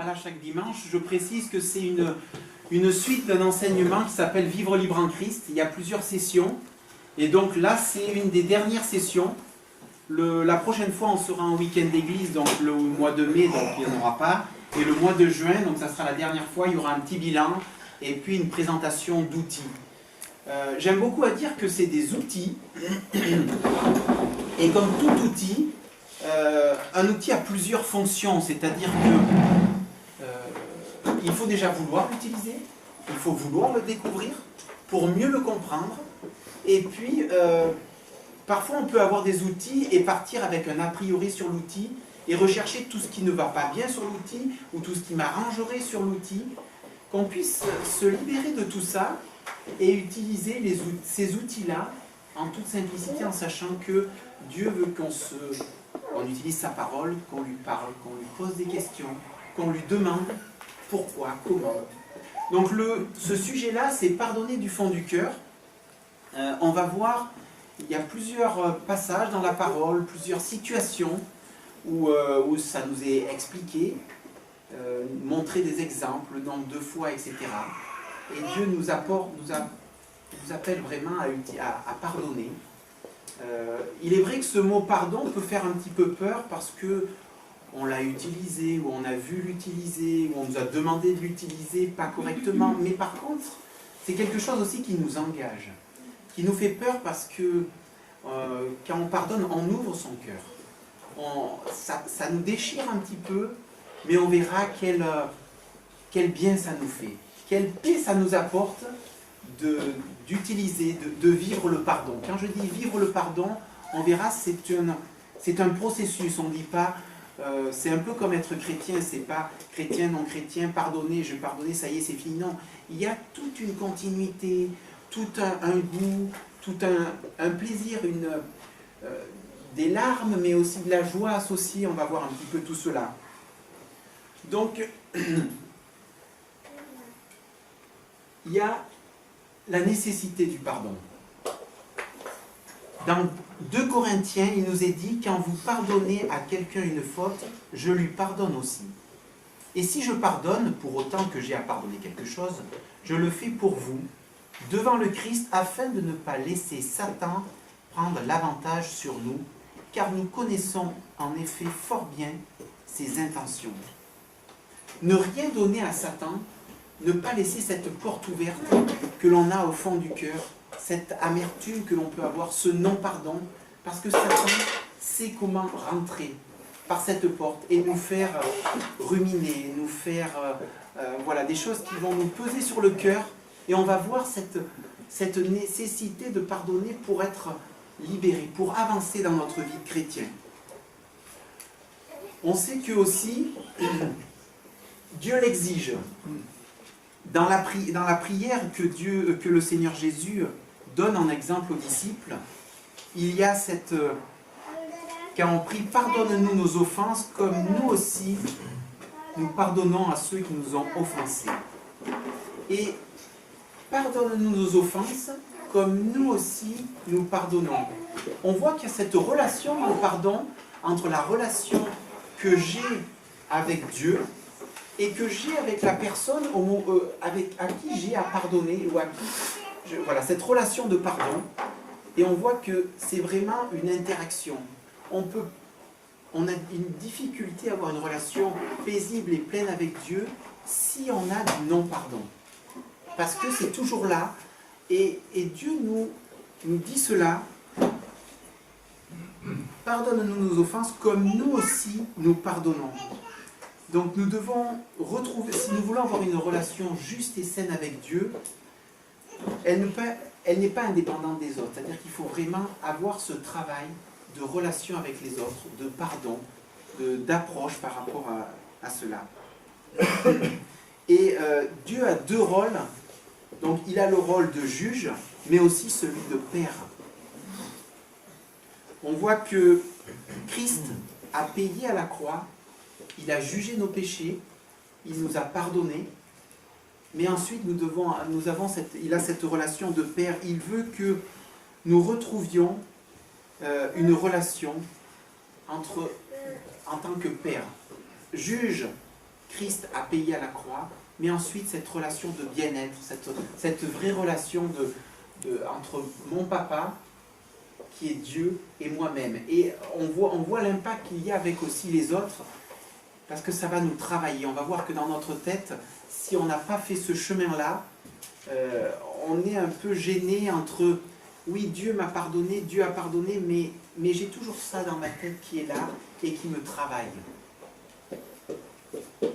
là chaque dimanche. Je précise que c'est une suite d'un enseignement qui s'appelle Vivre libre en Christ. Il y a plusieurs sessions. Et donc là, c'est une des dernières sessions. La prochaine fois, on sera en week-end d'église, donc le mois de mai, donc il n'y en aura pas. Et le mois de juin, donc ça sera la dernière fois, il y aura un petit bilan et puis une présentation d'outils. J'aime beaucoup à dire que c'est des outils. Et comme tout outil, un outil a plusieurs fonctions, c'est-à-dire que il faut déjà vouloir l'utiliser, il faut vouloir le découvrir pour mieux le comprendre. Et puis, parfois on peut avoir des outils et partir avec un a priori sur l'outil et rechercher tout ce qui ne va pas bien sur l'outil ou tout ce qui m'arrangerait sur l'outil, qu'on puisse se libérer de tout ça et utiliser ces outils-là en toute simplicité, en sachant que Dieu veut qu'on utilise sa parole, qu'on lui parle, qu'on lui pose des questions, qu'on lui demande pourquoi, comment. Donc ce sujet-là, c'est pardonner du fond du cœur. On va voir, il y a plusieurs passages dans la parole, plusieurs situations où ça nous est expliqué, montrer des exemples, le nombre de fois, etc. Et Dieu nous appelle vraiment à pardonner. Il est vrai que ce mot pardon peut faire un petit peu peur parce que on l'a utilisé, ou on a vu l'utiliser, ou on nous a demandé de l'utiliser pas correctement. Mais par contre, c'est quelque chose aussi qui nous engage, qui nous fait peur parce que quand on pardonne, on ouvre son cœur. Ça nous déchire un petit peu, mais on verra quel bien ça nous fait, quelle paix ça nous apporte d'utiliser, de vivre le pardon. Quand je dis vivre le pardon, on verra, c'est un processus. On ne dit pas, c'est un peu comme être chrétien, c'est pas chrétien, non chrétien, pardonner, je vais pardonner, ça y est, c'est fini. Non, il y a toute une continuité, tout un goût, tout un plaisir, des larmes, mais aussi de la joie associée. On va voir un petit peu tout cela. Donc, il y a la nécessité du pardon. Dans 2 Corinthiens, il nous est dit, quand vous pardonnez à quelqu'un une faute, je lui pardonne aussi. Et si je pardonne, pour autant que j'ai à pardonner quelque chose, je le fais pour vous, devant le Christ, afin de ne pas laisser Satan prendre l'avantage sur nous, car nous connaissons en effet fort bien ses intentions. Ne rien donner à Satan, ne pas laisser cette porte ouverte que l'on a au fond du cœur, cette amertume que l'on peut avoir, ce non-pardon, parce que Satan sait comment rentrer par cette porte et nous faire ruminer, nous faire voilà, des choses qui vont nous peser sur le cœur, et on va voir cette nécessité de pardonner pour être libéré, pour avancer dans notre vie de chrétien. On sait que aussi, Dieu l'exige. Dans la prière que le Seigneur Jésus donne en exemple aux disciples, il y a quand on prie, pardonne-nous nos offenses, comme nous aussi, nous pardonnons à ceux qui nous ont offensés. Et pardonne-nous nos offenses, comme nous aussi, nous pardonnons. On voit qu'il y a cette relation de pardon entre la relation que j'ai avec Dieu et que j'ai avec la personne à qui j'ai à pardonner, ou à qui voilà, cette relation de pardon. Et on voit que c'est vraiment une interaction. On a une difficulté à avoir une relation paisible et pleine avec Dieu si on a du non-pardon. Parce que c'est toujours là, et Dieu nous dit cela. Pardonne-nous nos offenses comme nous aussi nous pardonnons. Donc nous devons retrouver, si nous voulons avoir une relation juste et saine avec Dieu, elle n'est pas indépendante des autres. C'est-à-dire qu'il faut vraiment avoir ce travail de relation avec les autres, de pardon, d'approche par rapport à cela. Et Dieu a 2 rôles. Donc il a le rôle de juge, mais aussi celui de père. On voit que Christ a payé à la croix. Il a jugé nos péchés, il nous a pardonnés, mais ensuite il a cette relation de père. Il veut que nous retrouvions une relation en tant que père. Juge, Christ a payé à la croix, mais ensuite cette relation de bien-être, cette vraie relation entre mon papa, qui est Dieu, et moi-même. Et on voit l'impact qu'il y a avec aussi les autres, parce que ça va nous travailler. On va voir que dans notre tête, si on n'a pas fait ce chemin-là, on est un peu gêné entre oui, Dieu m'a pardonné, Dieu a pardonné, mais j'ai toujours ça dans ma tête qui est là et qui me travaille.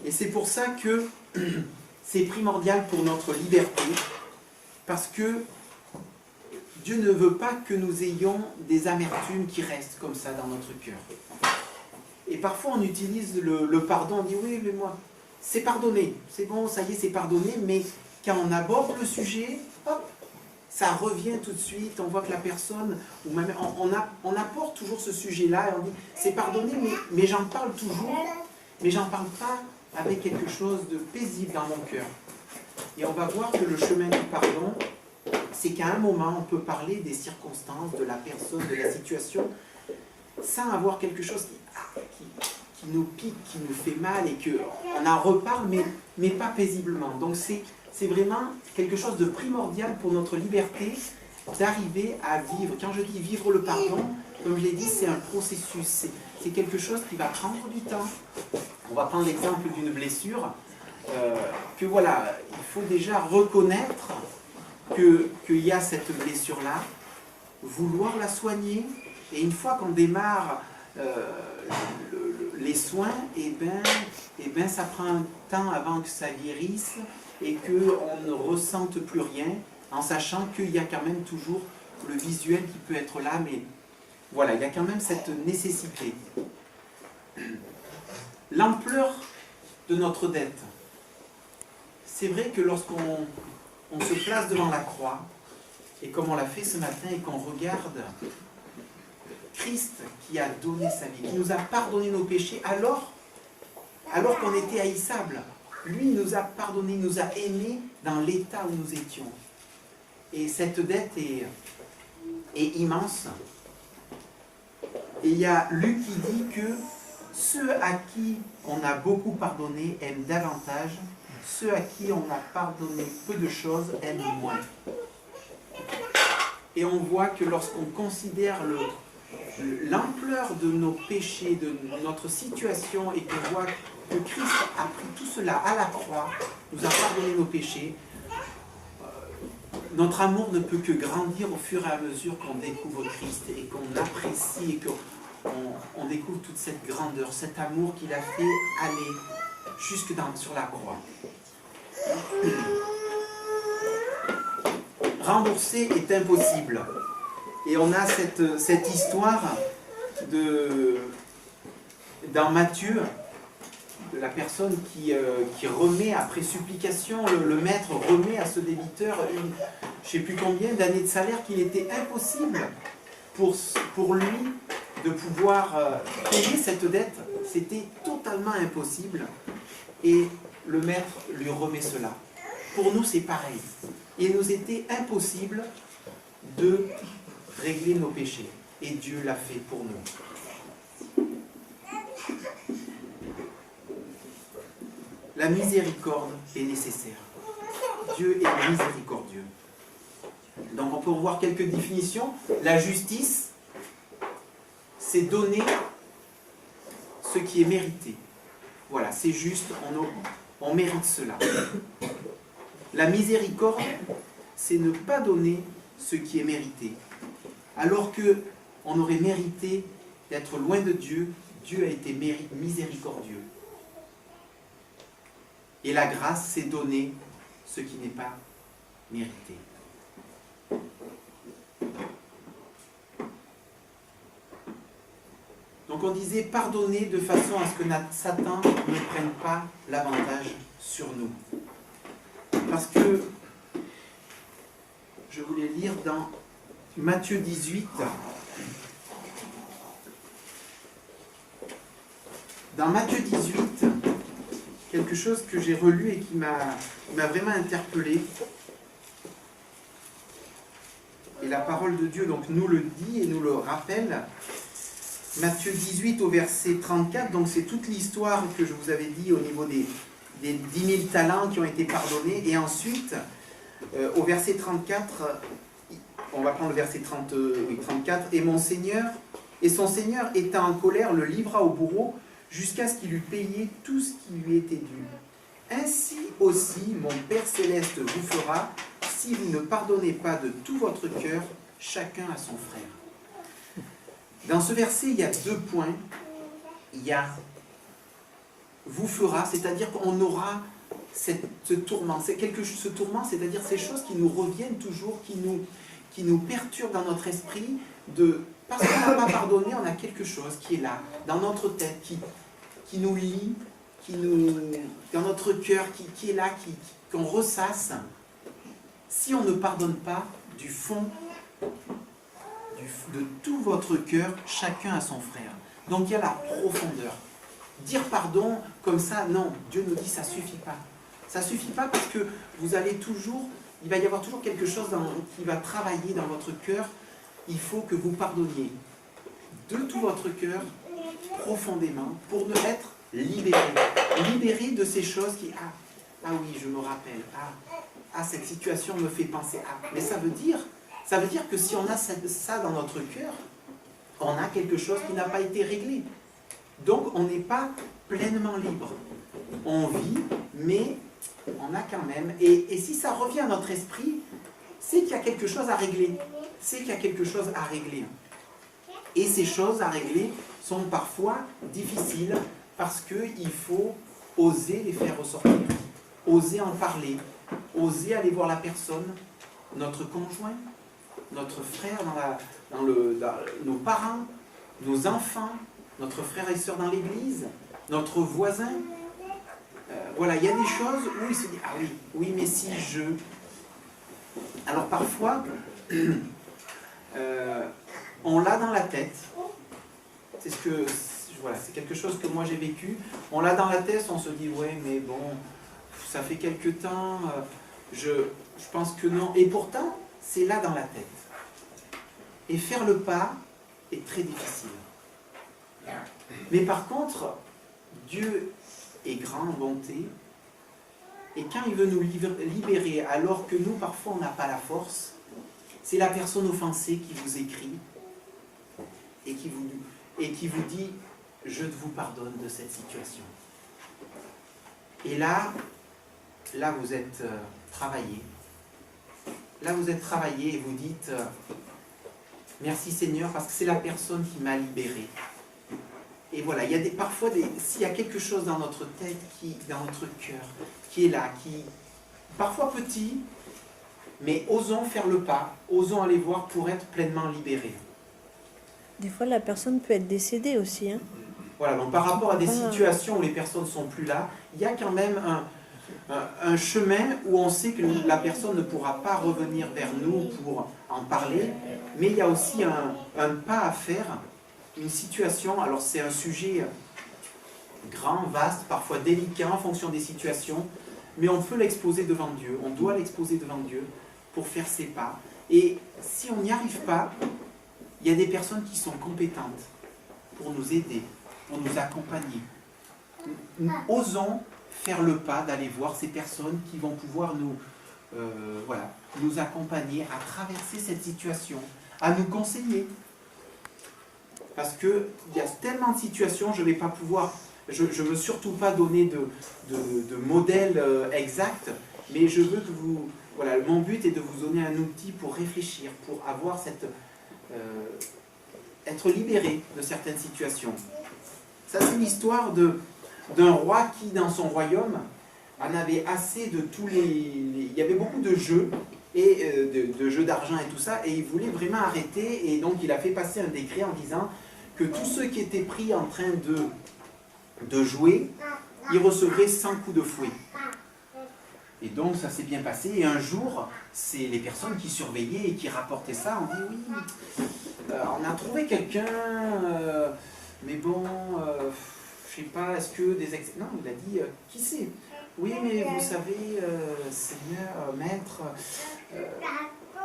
Et c'est pour ça que c'est primordial pour notre liberté, parce que Dieu ne veut pas que nous ayons des amertumes qui restent comme ça dans notre cœur. Et parfois on utilise le pardon, on dit oui, mais moi, c'est pardonné, c'est bon, ça y est, c'est pardonné, mais quand on aborde le sujet, hop, ça revient tout de suite, on voit que la personne, ou même on apporte toujours ce sujet-là, et on dit c'est pardonné, mais j'en parle toujours, mais j'en parle pas avec quelque chose de paisible dans mon cœur. Et on va voir que le chemin du pardon, c'est qu'à un moment, on peut parler des circonstances, de la personne, de la situation, sans avoir quelque chose qui nous pique, qui nous fait mal, et qu'on en reparle, mais pas paisiblement. Donc c'est vraiment quelque chose de primordial pour notre liberté, d'arriver à vivre. Quand je dis vivre le pardon, comme je l'ai dit, c'est un processus, c'est quelque chose qui va prendre du temps. On va prendre l'exemple d'une blessure, que voilà, il faut déjà reconnaître qu'il y a cette blessure-là, vouloir la soigner, et une fois qu'on démarre les soins, et ben ça prend un temps avant que ça guérisse, et qu'on ne ressente plus rien, en sachant qu'il y a quand même toujours le visuel qui peut être là, mais voilà, il y a quand même cette nécessité. L'ampleur de notre dette. C'est vrai que lorsqu'on se place devant la croix, et comme on l'a fait ce matin, et qu'on regarde Christ qui a donné sa vie, qui nous a pardonné nos péchés, alors qu'on était haïssable, lui nous a pardonné, nous a aimés dans l'état où nous étions. Et cette dette est immense. Et il y a Luc qui dit que ceux à qui on a beaucoup pardonné aiment davantage, ceux à qui on a pardonné peu de choses aiment moins. Et on voit que lorsqu'on considère l'ampleur de nos péchés, de notre situation, et qu'on voit que Christ a pris tout cela à la croix, nous a pardonné nos péchés, notre amour ne peut que grandir au fur et à mesure qu'on découvre Christ et qu'on apprécie et qu'on découvre toute cette grandeur, cet amour qu'il a fait aller jusque sur la croix. Rembourser est impossible. Et on a cette histoire dans Matthieu, de la personne qui remet, après supplication, le maître remet à ce débiteur je ne sais plus combien d'années de salaire, qu'il était impossible pour lui de pouvoir payer cette dette. C'était totalement impossible. Et le maître lui remet cela. Pour nous, c'est pareil. Il nous était impossible de régler nos péchés. Et Dieu l'a fait pour nous. La miséricorde est nécessaire. Dieu est miséricordieux. Donc on peut voir quelques définitions. La justice, c'est donner ce qui est mérité. Voilà, c'est juste, on mérite cela. La miséricorde, c'est ne pas donner ce qui est mérité. Alors qu'on aurait mérité d'être loin de Dieu, Dieu a été miséricordieux. Et la grâce, c'est donner ce qui n'est pas mérité. Donc on disait pardonner de façon à ce que Satan ne prenne pas l'avantage sur nous. Parce que je voulais lire dans Matthieu 18, dans Matthieu 18, quelque chose que j'ai relu et qui m'a vraiment interpellé. Et la parole de Dieu donc nous le dit et nous le rappelle. Matthieu 18 au verset 34, donc c'est toute l'histoire que je vous avais dit au niveau des 10 000 talents qui ont été pardonnés. Et ensuite, au verset 34, on va prendre le verset 34, et son Seigneur étant en colère, le livra au bourreau jusqu'à ce qu'il eût payé tout ce qui lui était dû. Ainsi aussi, mon Père Céleste vous fera, si vous ne pardonnez pas de tout votre cœur, chacun à son frère. Dans ce verset, il y a 2 points. Il y a vous fera, c'est-à-dire qu'on aura ce tourment. Ce tourment, c'est-à-dire ces choses qui nous reviennent toujours, qui nous perturbent dans notre esprit, parce qu'on n'a pas pardonné, on a quelque chose qui est là, dans notre tête, qui nous lie, dans notre cœur, qui est là, qu'on ressasse. Si on ne pardonne pas du fond de tout votre cœur, chacun à son frère. Donc il y a la profondeur. Dire pardon comme ça, non, Dieu nous dit ça ne suffit pas. Ça ne suffit pas parce que il va y avoir toujours quelque chose qui va travailler dans votre cœur. Il faut que vous pardonniez de tout votre cœur, profondément, pour ne être libéré. Libéré de ces choses qui, ah oui, je me rappelle, cette situation me fait penser à. Mais ça veut dire que si on a ça dans notre cœur, on a quelque chose qui n'a pas été réglé. Donc on n'est pas pleinement libre. On vit, mais on a quand même. Et si ça revient à notre esprit, c'est qu'il y a quelque chose à régler. C'est qu'il y a quelque chose à régler. Et ces choses à régler sont parfois difficiles parce qu'il faut oser les faire ressortir, oser en parler, oser aller voir la personne, notre conjoint, notre frère, nos parents, nos enfants, notre frère et sœur dans l'église, notre voisin. Voilà, il y a des choses où il se dit, ah oui, mais si je... Alors parfois, on l'a dans la tête. C'est quelque chose que moi j'ai vécu. On l'a dans la tête, on se dit, ouais, mais bon, ça fait quelque temps, je pense que non. Et pourtant, c'est là dans la tête. Et faire le pas est très difficile. Mais par contre, Dieu est grand en bonté, et quand il veut nous libérer, alors que nous, parfois, on n'a pas la force, c'est la personne offensée qui vous écrit et qui vous dit « Je vous pardonne de cette situation ». Et là vous êtes travaillé. Là, vous êtes travaillé et vous dites « Merci Seigneur, parce que c'est la personne qui m'a libéré ». Et voilà, il y a parfois, s'il y a quelque chose dans notre tête, dans notre cœur, qui est là, parfois petit, mais osons faire le pas, osons aller voir pour être pleinement libérés. Des fois, la personne peut être décédée aussi. Hein. Voilà, donc par rapport à des situations où les personnes ne sont plus là, il y a quand même un chemin où on sait que la personne ne pourra pas revenir vers nous pour en parler, mais il y a aussi un pas à faire, une situation. Alors c'est un sujet grand, vaste, parfois délicat en fonction des situations, mais on peut l'exposer devant Dieu, on doit l'exposer devant Dieu pour faire ses pas. Et si on n'y arrive pas, il y a des personnes qui sont compétentes pour nous aider, pour nous accompagner. Osons faire le pas d'aller voir ces personnes qui vont pouvoir nous accompagner à traverser cette situation, à nous conseiller. Parce qu'il y a tellement de situations, je ne vais pas pouvoir, je ne veux surtout pas donner de modèle exact, mais je veux que vous, voilà, mon but est de vous donner un outil pour réfléchir, pour avoir être libéré de certaines situations. Ça, c'est l'histoire d'un roi qui, dans son royaume, en avait assez de tous il y avait beaucoup de jeux, et de jeux d'argent et tout ça, et il voulait vraiment arrêter, et donc il a fait passer un décret en disant que tous ceux qui étaient pris en train de jouer, ils recevraient 100 coups de fouet. Et donc ça s'est bien passé, et un jour, c'est les personnes qui surveillaient et qui rapportaient ça, on dit oui, on a trouvé quelqu'un, mais bon, je sais pas, est-ce que des ex... Non, il a dit, qui c'est? Oui, mais vous savez, Seigneur, Maître,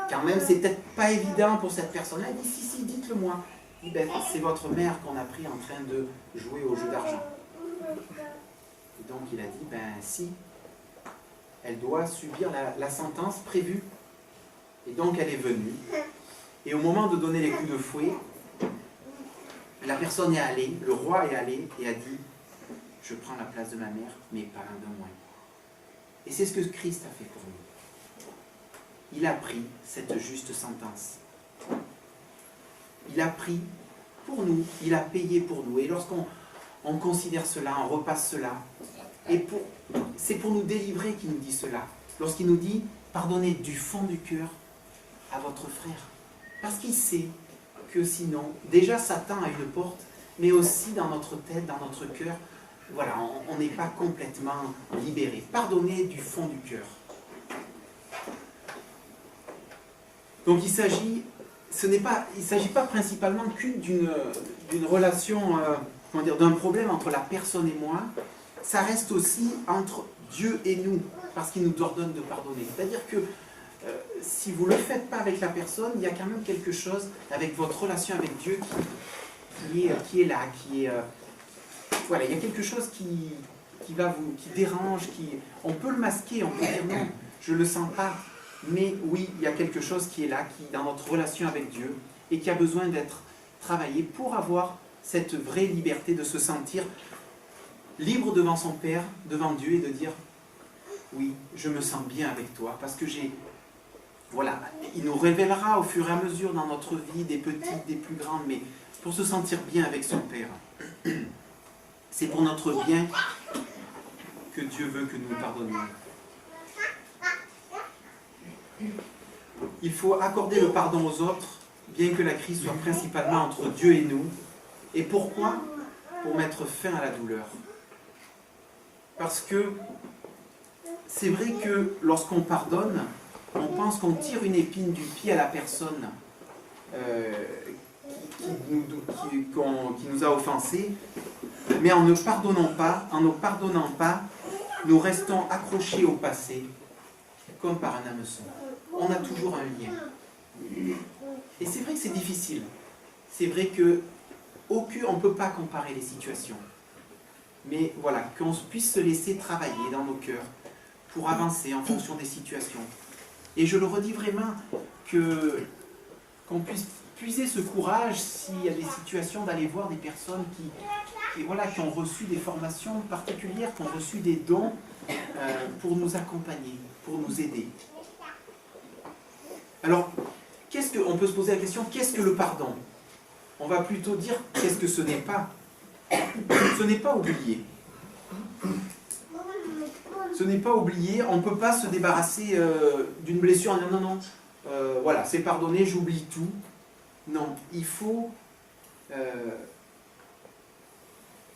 quand même, c'est peut-être pas évident pour cette personne-là. Il dit, si, dites-le moi. Il dit, ben, c'est votre mère qu'on a pris en train de jouer au jeu d'argent. Et donc il a dit, ben si, elle doit subir la sentence prévue. Et donc elle est venue. Et au moment de donner les coups de fouet, la personne est allée, le roi est allé et a dit, je prends la place de ma mère, mais pas un de moins. Et c'est ce que Christ a fait pour nous. Il a pris cette juste sentence. Il a pris pour nous, il a payé pour nous. Et lorsqu'on considère cela, on repasse cela, c'est pour nous délivrer qu'il nous dit cela. Lorsqu'il nous dit, pardonnez du fond du cœur à votre frère. Parce qu'il sait que sinon, déjà Satan a une porte, mais aussi dans notre tête, dans notre cœur, voilà, on n'est pas complètement libéré. Pardonnez du fond du cœur. Donc il s'agit pas principalement d'une relation, d'un problème entre la personne et moi. Ça reste aussi entre Dieu et nous, parce qu'il nous ordonne de pardonner. C'est-à-dire que si vous ne le faites pas avec la personne, il y a quand même quelque chose avec votre relation avec Dieu qui est là, voilà, il y a quelque chose qui dérange, on peut le masquer, on peut dire non, je ne le sens pas, mais oui, il y a quelque chose qui est là, qui dans notre relation avec Dieu, et qui a besoin d'être travaillé pour avoir cette vraie liberté de se sentir libre devant son Père, devant Dieu, et de dire oui, je me sens bien avec toi, parce que voilà, il nous révélera au fur et à mesure dans notre vie, des petites, des plus grandes, mais pour se sentir bien avec son Père. C'est pour notre bien que Dieu veut que nous pardonnions. Il faut accorder le pardon aux autres, bien que la crise soit principalement entre Dieu et nous. Et pourquoi? Pour mettre fin à la douleur. Parce que c'est vrai que lorsqu'on pardonne, on pense qu'on tire une épine du pied à la personne qui nous a offensés, mais en ne pardonnant pas, nous restons accrochés au passé, comme par un hameçon. On a toujours un lien. Et c'est vrai que c'est difficile. C'est vrai qu'on ne peut pas comparer les situations. Mais voilà, qu'on puisse se laisser travailler dans nos cœurs pour avancer en fonction des situations. Et je le redis vraiment, qu'on puisse puiser ce courage s'il y a des situations d'aller voir des personnes qui ont reçu des formations particulières, qui ont reçu des dons pour nous accompagner, pour nous aider. Alors, on peut se poser la question, qu'est-ce que le pardon? On va plutôt dire, qu'est-ce que ce n'est pas? Ce n'est pas oublier. Ce n'est pas oublier, on ne peut pas se débarrasser d'une blessure en disant non, voilà, c'est pardonné, j'oublie tout. Non, il faut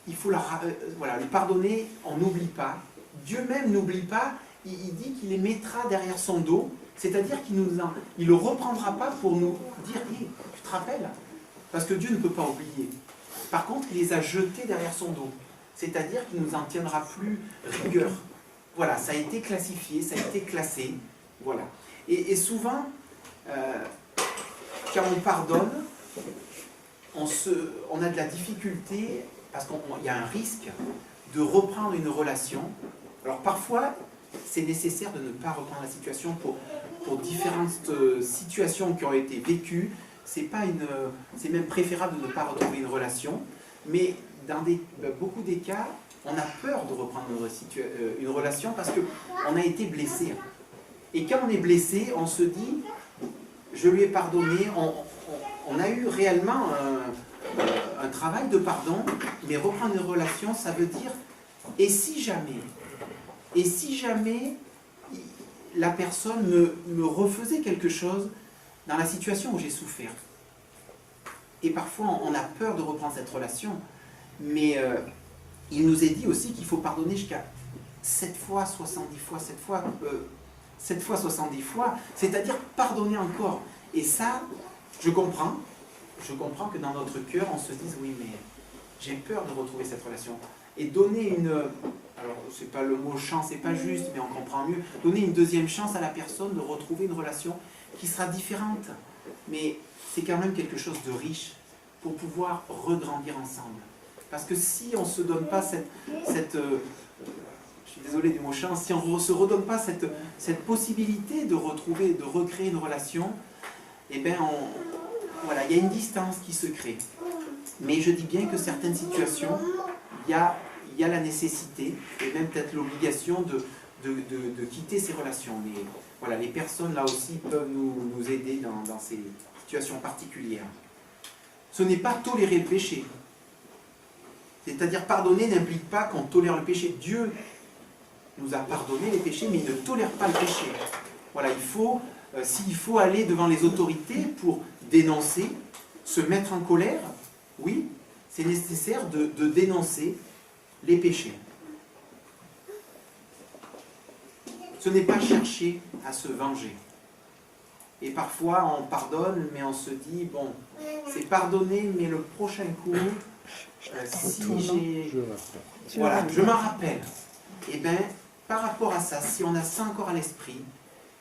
le pardonner, on n'oublie pas. Dieu même n'oublie pas, il dit qu'il les mettra derrière son dos, c'est-à-dire qu'il ne le reprendra pas pour nous dire hey, tu te rappelles? Parce que Dieu ne peut pas oublier. Par contre, il les a jetés derrière son dos, c'est-à-dire qu'il ne nous en tiendra plus rigueur. Voilà, ça a été classifié, ça a été classé. Voilà. Et souvent, quand on pardonne, on a de la difficulté, parce qu'il y a un risque de reprendre une relation. Alors parfois, c'est nécessaire de ne pas reprendre la situation pour différentes situations qui ont été vécues. C'est même préférable de ne pas retrouver une relation. Mais dans beaucoup des cas, on a peur de reprendre une relation parce qu'on a été blessé. Et quand on est blessé, on se dit, je lui ai pardonné, on a eu réellement un travail de pardon, mais reprendre une relation, ça veut dire, et si jamais la personne me refaisait quelque chose dans la situation où j'ai souffert. Et parfois, on a peur de reprendre cette relation, mais il nous est dit aussi qu'il faut pardonner jusqu'à 7 fois, 70 fois, 7 fois 70 fois, c'est-à-dire pardonner encore. Et ça, je comprends que dans notre cœur, on se dise, oui, mais j'ai peur de retrouver cette relation. Et donner alors c'est pas le mot chance, c'est pas juste, mais on comprend mieux, donner une deuxième chance à la personne de retrouver une relation qui sera différente. Mais c'est quand même quelque chose de riche, pour pouvoir regrandir ensemble. Parce que si on ne se donne pas je suis désolé du mot chiant, si on ne se redonne pas cette possibilité de retrouver, de recréer une relation, eh bien, voilà, il y a une distance qui se crée. Mais je dis bien que certaines situations, il y a la nécessité, et même peut-être l'obligation de quitter ces relations. Mais voilà, les personnes là aussi peuvent nous aider dans ces situations particulières. Ce n'est pas tolérer le péché. C'est-à-dire pardonner n'implique pas qu'on tolère le péché. Dieu nous a pardonné les péchés, mais il ne tolère pas le péché. Voilà, s'il faut aller devant les autorités pour dénoncer, se mettre en colère, oui, c'est nécessaire de dénoncer les péchés. Ce n'est pas chercher à se venger. Et parfois, on pardonne, mais on se dit, bon, c'est pardonné, mais le prochain coup, si j'ai... Voilà, je m'en rappelle. Eh bien, par rapport à ça, si on a ça encore à l'esprit,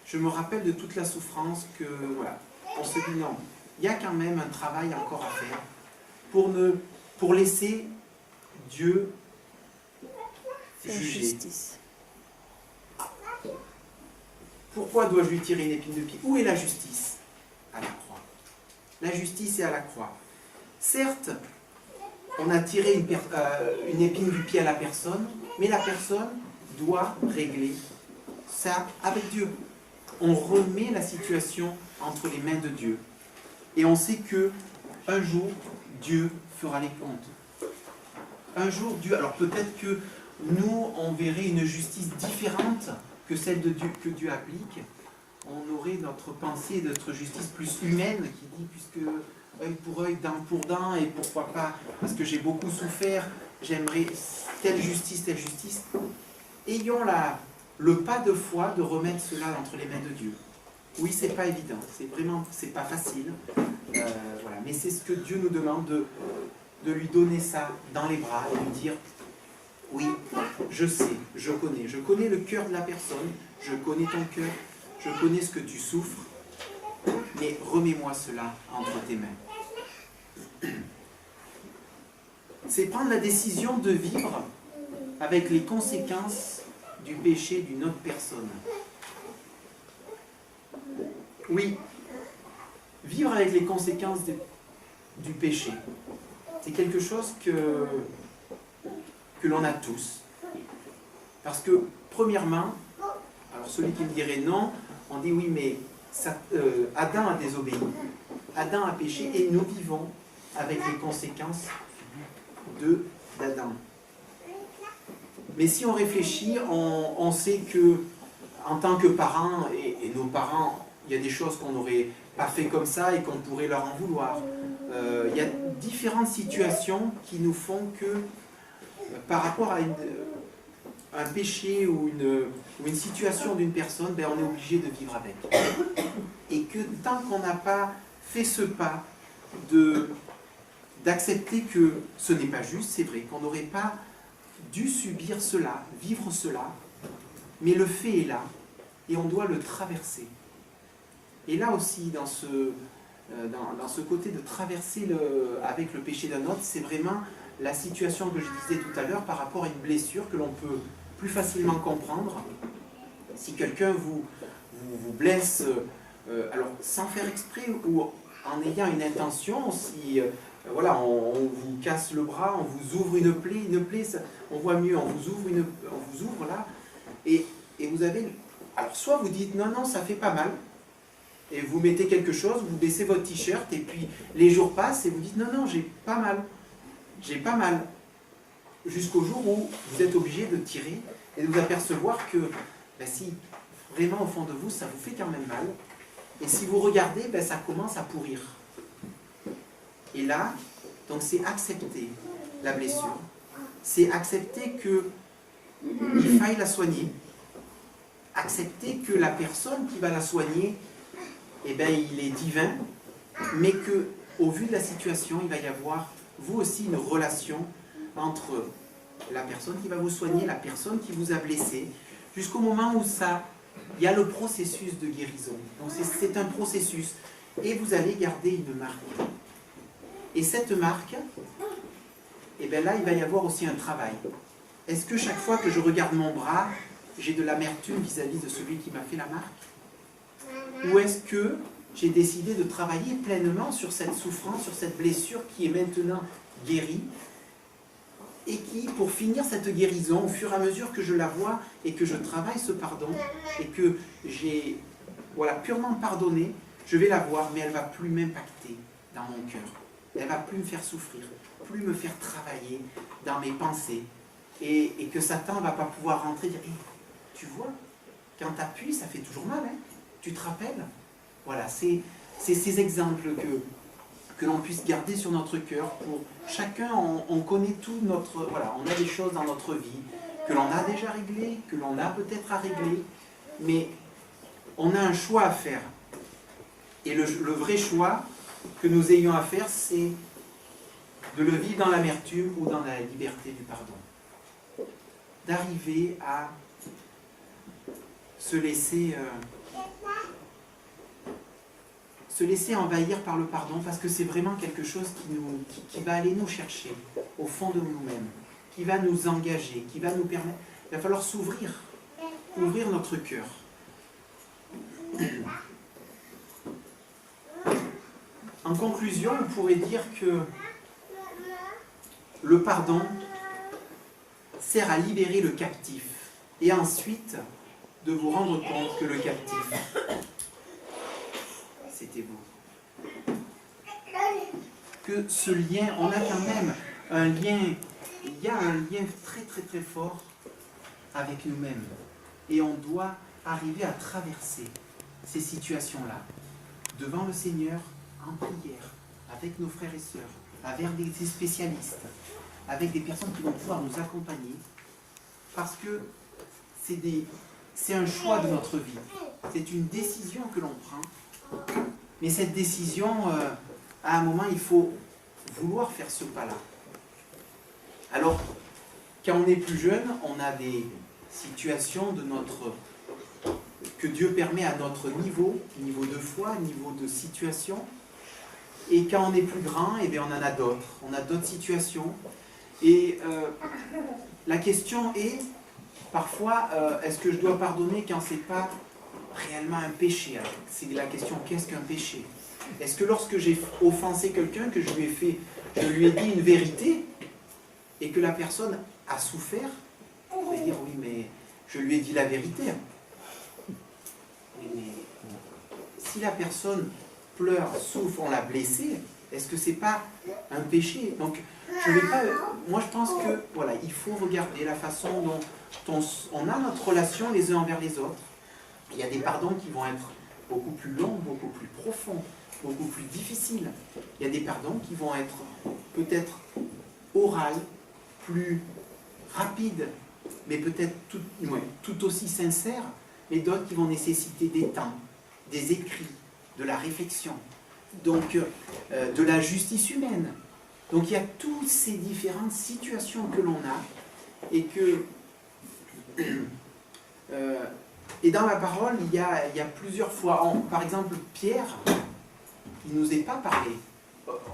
je me rappelle de toute la souffrance que, voilà, on se dit non, il y a quand même un travail encore à faire pour laisser Dieu juger. Justice. Pourquoi dois-je lui tirer une épine de pied? Où est la justice? À la croix. La justice est à la croix. Certes, on a tiré une épine du pied à la personne, mais la personne doit régler ça avec Dieu. On remet la situation entre les mains de Dieu. Et on sait que un jour, Dieu fera les comptes. Un jour, Dieu... Alors peut-être que nous, on verrait une justice différente que celle de Dieu, que Dieu applique. On aurait notre pensée, notre justice plus humaine qui dit, puisque œil pour œil, dent pour dent, et pourquoi pas, parce que j'ai beaucoup souffert, j'aimerais telle justice, telle justice. Ayons le pas de foi de remettre cela entre les mains de Dieu. Oui, c'est pas évident, c'est pas facile, voilà. Mais c'est ce que Dieu nous demande de lui donner ça dans les bras et lui dire, oui, je sais, je connais le cœur de la personne, je connais ton cœur, je connais ce que tu souffres, mais remets-moi cela entre tes mains. C'est prendre la décision de vivre avec les conséquences du péché d'une autre personne. Oui, vivre avec les conséquences du péché, c'est quelque chose que l'on a tous. Parce que, premièrement, alors celui qui me dirait non, on dit oui, mais Adam a désobéi, Adam a péché, et nous vivons avec les conséquences d'Adam. Mais si on réfléchit, on sait que, en tant que parents, et nos parents, il y a des choses qu'on n'aurait pas fait comme ça et qu'on pourrait leur en vouloir. Il y a différentes situations qui nous font que, par rapport à un péché ou une situation d'une personne, ben, on est obligé de vivre avec. Et que tant qu'on n'a pas fait ce pas d'accepter que ce n'est pas juste, c'est vrai qu'on n'aurait pas dû subir cela, vivre cela, mais le fait est là, et on doit le traverser. Et là aussi, dans ce côté de traverser avec le péché d'un autre, c'est vraiment la situation que je disais tout à l'heure par rapport à une blessure que l'on peut plus facilement comprendre. Si quelqu'un vous blesse, alors sans faire exprès ou en ayant une intention, si voilà, on vous casse le bras, on vous ouvre une plaie, ça, on voit mieux, on vous ouvre là, et vous avez... Alors soit vous dites non, ça fait pas mal, et vous mettez quelque chose, vous baissez votre t-shirt, et puis les jours passent, et vous dites non, j'ai pas mal, jusqu'au jour où vous êtes obligé de tirer, et de vous apercevoir que, ben, si vraiment au fond de vous, ça vous fait quand même mal, et si vous regardez, ben, ça commence à pourrir. Et là, donc c'est accepter la blessure, c'est accepter qu'il faille la soigner, accepter que la personne qui va la soigner, eh bien, il est divin, mais qu'au vu de la situation, il va y avoir, vous aussi, une relation entre la personne qui va vous soigner, la personne qui vous a blessé, jusqu'au moment où il y a le processus de guérison. Donc c'est un processus, et vous allez garder une marque. Et cette marque, et bien là, il va y avoir aussi un travail. Est-ce que chaque fois que je regarde mon bras, j'ai de l'amertume vis-à-vis de celui qui m'a fait la marque? Ou est-ce que j'ai décidé de travailler pleinement sur cette souffrance, sur cette blessure qui est maintenant guérie, et qui, pour finir cette guérison, au fur et à mesure que je la vois et que je travaille ce pardon, et que j'ai purement pardonné, je vais la voir, mais elle ne va plus m'impacter dans mon cœur. Elle ne va plus me faire souffrir, plus me faire travailler dans mes pensées, et que Satan ne va pas pouvoir rentrer et dire hey, tu vois, quand tu appuies, ça fait toujours mal, hein? Tu te rappelles? Voilà, c'est ces exemples que l'on puisse garder sur notre cœur. Pour chacun, on connaît tout notre... Voilà, on a des choses dans notre vie que l'on a déjà réglées, que l'on a peut-être à régler, mais on a un choix à faire. Et le vrai choix que nous ayons à faire, c'est de le vivre dans l'amertume ou dans la liberté du pardon. D'arriver à se laisser envahir par le pardon, parce que c'est vraiment quelque chose qui va aller nous chercher au fond de nous-mêmes, qui va nous engager, qui va nous permettre... Il va falloir s'ouvrir, ouvrir notre cœur. En conclusion, on pourrait dire que le pardon sert à libérer le captif et ensuite de vous rendre compte que le captif, c'était vous. Que ce lien, on a quand même un lien, il y a un lien très très très fort avec nous-mêmes. Et on doit arriver à traverser ces situations-là devant le Seigneur en prière, avec nos frères et sœurs, avec des spécialistes, avec des personnes qui vont pouvoir nous accompagner, parce que c'est un choix de notre vie. C'est une décision que l'on prend, mais cette décision, à un moment, il faut vouloir faire ce pas-là. Alors, quand on est plus jeune, on a des situations que Dieu permet à notre niveau de foi, niveau de situation. Et quand on est plus grand, eh bien, on en a d'autres. On a d'autres situations. Et la question est, parfois, est-ce que je dois pardonner quand ce n'est pas réellement un péché? C'est la question, qu'est-ce qu'un péché? Est-ce que lorsque j'ai offensé quelqu'un, que je lui ai dit une vérité, et que la personne a souffert, on va dire, oui, mais je lui ai dit la vérité. Mais si la personne pleure, souffre, on l'a blessé, est-ce que c'est pas un péché? Donc, je vais pas... Moi, je pense que, voilà, il faut regarder la façon dont on a notre relation les uns envers les autres. Il y a des pardons qui vont être beaucoup plus longs, beaucoup plus profonds, beaucoup plus difficiles. Il y a des pardons qui vont être peut-être orales, plus rapides, mais peut-être tout aussi sincères, mais d'autres qui vont nécessiter des temps, des écrits, de la réflexion, donc de la justice humaine. Donc il y a toutes ces différentes situations que l'on a, et que et dans la parole, il y a plusieurs fois, par exemple Pierre, il ne nous est pas parlé.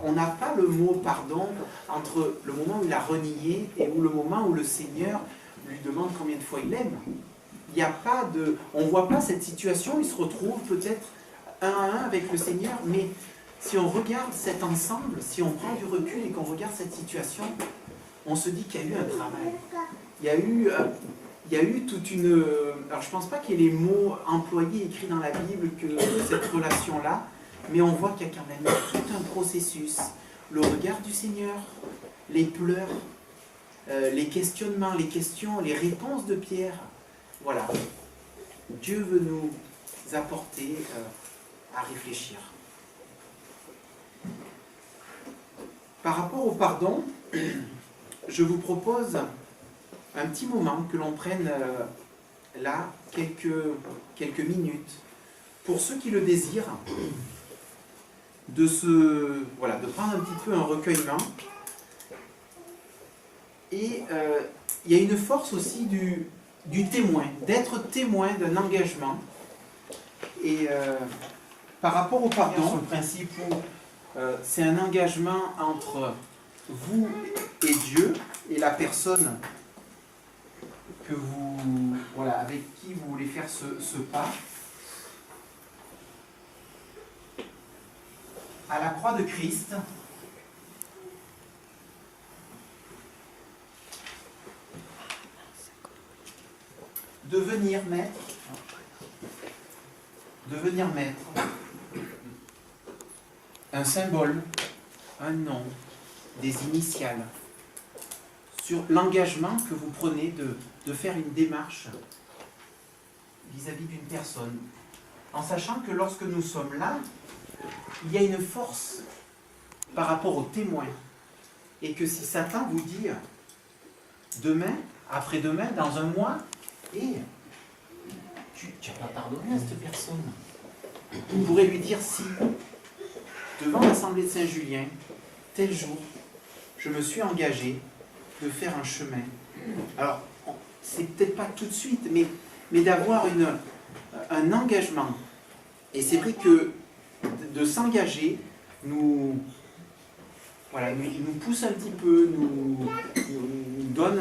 On n'a pas le mot pardon entre le moment où il a renié et le moment où le Seigneur lui demande combien de fois il l'aime. Il n'y a pas de... On ne voit pas cette situation, il se retrouve peut-être un à un avec le Seigneur, mais si on regarde cet ensemble, si on prend du recul et qu'on regarde cette situation, on se dit qu'il y a eu un travail. Il y a eu toute une... Alors je ne pense pas qu'il y ait les mots employés, écrits dans la Bible, que cette relation-là, mais on voit qu'il y a quand même tout un processus. Le regard du Seigneur, les pleurs, les questionnements, les questions, les réponses de Pierre. Voilà. Dieu veut nous apporter à réfléchir. Par rapport au pardon, je vous propose un petit moment que l'on prenne là, quelques minutes, pour ceux qui le désirent, de prendre un petit peu un recueillement. Et il y a une force aussi du témoin, d'être témoin d'un engagement. Et par rapport au pardon, ce principe où c'est un engagement entre vous et Dieu et la personne que vous, voilà, avec qui vous voulez faire ce pas. À la croix de Christ, devenir maître, un symbole, un nom, des initiales, sur l'engagement que vous prenez de faire une démarche vis-à-vis d'une personne, en sachant que lorsque nous sommes là, il y a une force par rapport aux témoins, et que si Satan vous dit demain, après-demain, dans un mois, et tu n'as pas pardonné à cette personne, vous pourrez lui dire si, devant l'Assemblée de Saint-Julien, tel jour, je me suis engagé de faire un chemin. Alors, c'est peut-être pas tout de suite, mais d'avoir un engagement. Et c'est vrai que de s'engager nous pousse un petit peu, nous donne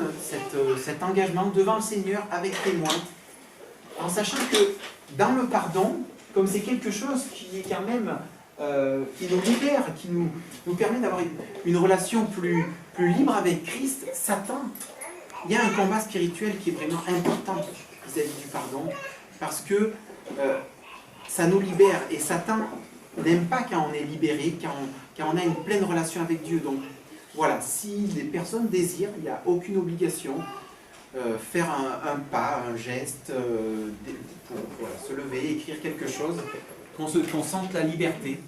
cet engagement devant le Seigneur avec témoin, en sachant que dans le pardon, comme c'est quelque chose qui est quand même qui nous libère, qui nous permet d'avoir une relation plus libre avec Christ, Satan, il y a un combat spirituel qui est vraiment important vis-à-vis du pardon, parce que ça nous libère, et Satan n'aime pas quand on est libéré, quand on a une pleine relation avec Dieu. Donc voilà, si les personnes désirent, il n'y a aucune obligation, faire un pas, un geste, pour se lever, écrire quelque chose, qu'on sente la liberté.